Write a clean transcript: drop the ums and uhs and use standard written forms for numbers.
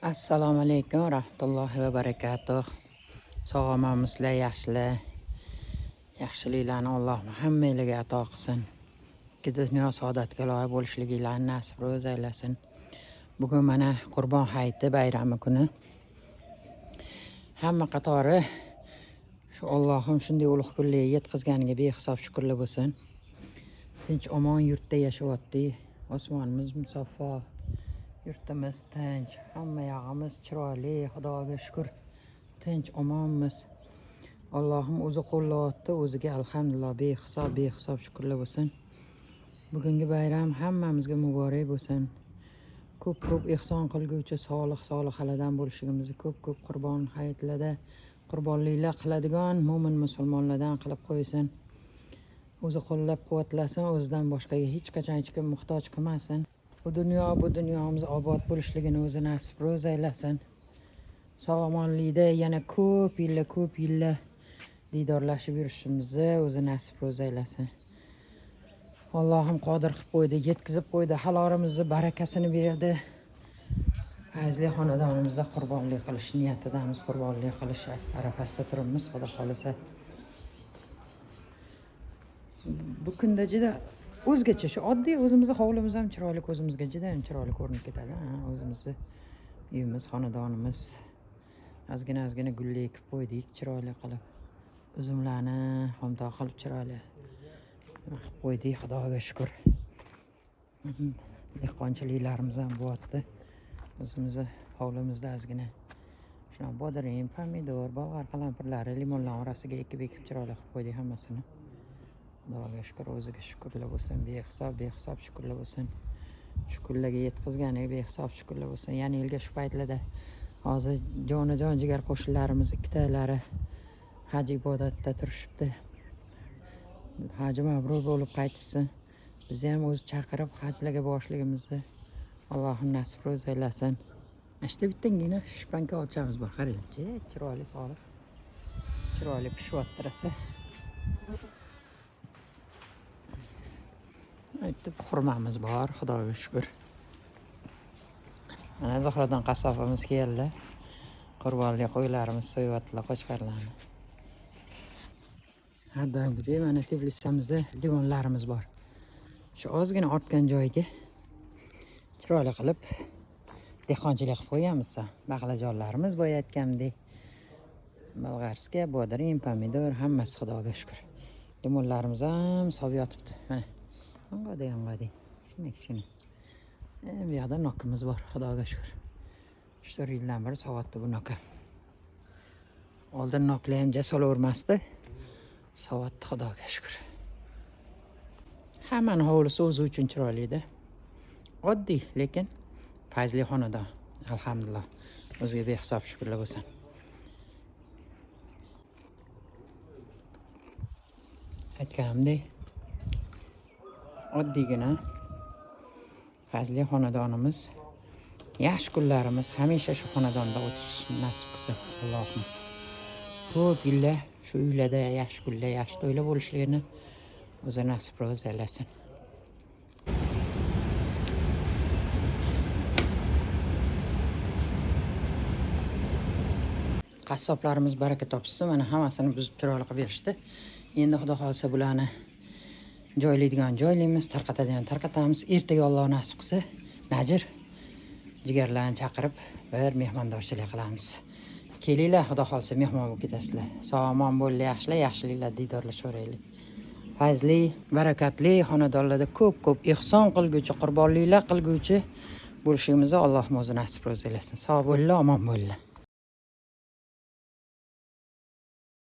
Assalomu alaykum va rahmatullohi va barakatuh. Sog'omamizlar, yaxshilar. Yaxshiliklarni Alloh hammalarga ato qilsin. Dunyo saodatga loyiq bo'lishliklarini nasib ro'z aylasin. Bugun mana Qurbon hayiti bayrami kuni. Hamma qatori shu Allohim shunday ulug' kunlarga yetkazganiga behisob shukrlar bo'lsin. Tinch omon yurtda yashayapti. Osmonimiz musaffo. Yurtimiz tinch, hamma yog'imiz chiroyli, Xudoga shukr. Tinch omonmiz. Allohim o'zi qo'llayapti, o'ziga alhamdulillah behisob shukrlar bo'lsin. Bugungi bayram hammamizga muborak bo'lsin. Ko'p ehson qilguvchi solihalardan bo'lishimizni ko'p qurbon hayitlarda qurbonliklar qiladigan mo'min musulmonlardan qilib qo'ysin. O'zi qo'llab-quvvatlasin, o'zidan boshqaga hech qachon hech kim muhtoj qilmasin. Bu dunyomiz obod bo'lishligini o'zi nasib ro'z aylasin. Sog'-omonlikda yana ko'p yillar didorlashib yurishimizni o'zi nasib ro'z aylasin. Allohim qodir qilib qo'ydi, yetkazib qo'ydi, halolimizni barakasini berdi. Fazli xonadonimizda qurbonlik qilish niyatidamiz, qurbonlik qilish arafasida turibmiz, Xudo xolisa. Bu kunda juda o'zgacha, shu oddiy o'zimizni hovlimiz ham chiroyli, ko'zimizga juda ham chiroyli ko'rinib ketadi. O'zimizni uyimiz, xonadonimiz ozgina gullar ekib qo'ydik, chiroyli qilib. Uzumlarni xomtoq qilib chiroyli qilib qo'ydik, Xudoga shukr. Dehqonchiliklarimiz ham bo'lyapti. O'zimizni hovlimizda ozgina shuna bodarin, pomidor, bolg'ar qalampirlari, limonlar orasiga ekib chiroyli qilib qo'ydik hammasini. Xudoga shukr, o'ziga shukrlar bo'lsin, behisob shukrlar bo'lsin. Shukrlarga yetkazganiga behisob shukrlar bo'lsin. Yana yilga shu paytlarda hozir jonajon jigar qo'shnilarimiz ikkitalari haj ibodatda turishibdi. Haji mabrur bo'lib qaytishsin. Bizni ham o'zi chaqirib hajlarga borishligimizni Allohim nasib ro'z aylasin. Ishda bittagina shpanka olchamiz bor, qarangchi, chiroyli solib. Chiroyli pishyaptirasa. Aytib xurmamiz bor, Xudoga shukr. Mana Zuhradan qassobimiz keldi. Qurbonlik qo'ylarimiz so'yibdilar, qo'chqarlarni. Har doimgidek mana Tbilisimizda limonlarimiz bor. Shu ozgina ortgan joyga chiroyli qilib dehqonchilik qilib qo'yamiz. Baqlajonlarimiz bo'yayotgandek. Bolg'arskiy, bodarin, pomidor hammasi Xudoga shukr. Limonlarimiz ham solib yotibdi. Mana Yong'adi. Kichkina. Bu yerda nokimiz bor, Xudoga shukr. 3-4 yildan beri sovatdi bu noka. Oldin noklar ham jasolavermasdi. Sovatdi, Xudoga shukr. Hammaning hovlisi o'zi uchun chiroyli-da. Oddiy, lekin fazli xonadon. Alhamdulillah. O'ziga behisob shukrlar bo'lsin. Aytganimdek, oddiygina fazli xonadonimiz, yaxshi kunlarimiz hamisha shu xonadonda o'tishi nasib qilsin Allohim. Ko'p yillar shu uylarda yaxshi kunlar, yaxshi to'ylar bo'lishligini o'zi nasib ro'z aylasin. Qassoblarimiz baraka topsin, mana hammasini buzib chiroyli qilib berishdi. Endi Xudo xolsa bularni joylaydigan joylaymiz, tarqatadigan tarqatamiz. Ertaga Alloh nasib qilsa, Najir jigarlarni chaqirib bir mehmondorchilik qilamiz. Kelinglar, Xudo xolsa mehmon bo'lib ketasizlar. Sog'-omon bo'linglar, yaxshiliklar didorlashaveraylik. Fazli, barakatli xonadonlarda ko'p ehson qilguvchi, qurbonliklar qilguvchi bo'lishimizni Alloh o'zi nasib ro'z aylasin. Sog' bo'linglar, omon bo'linglar.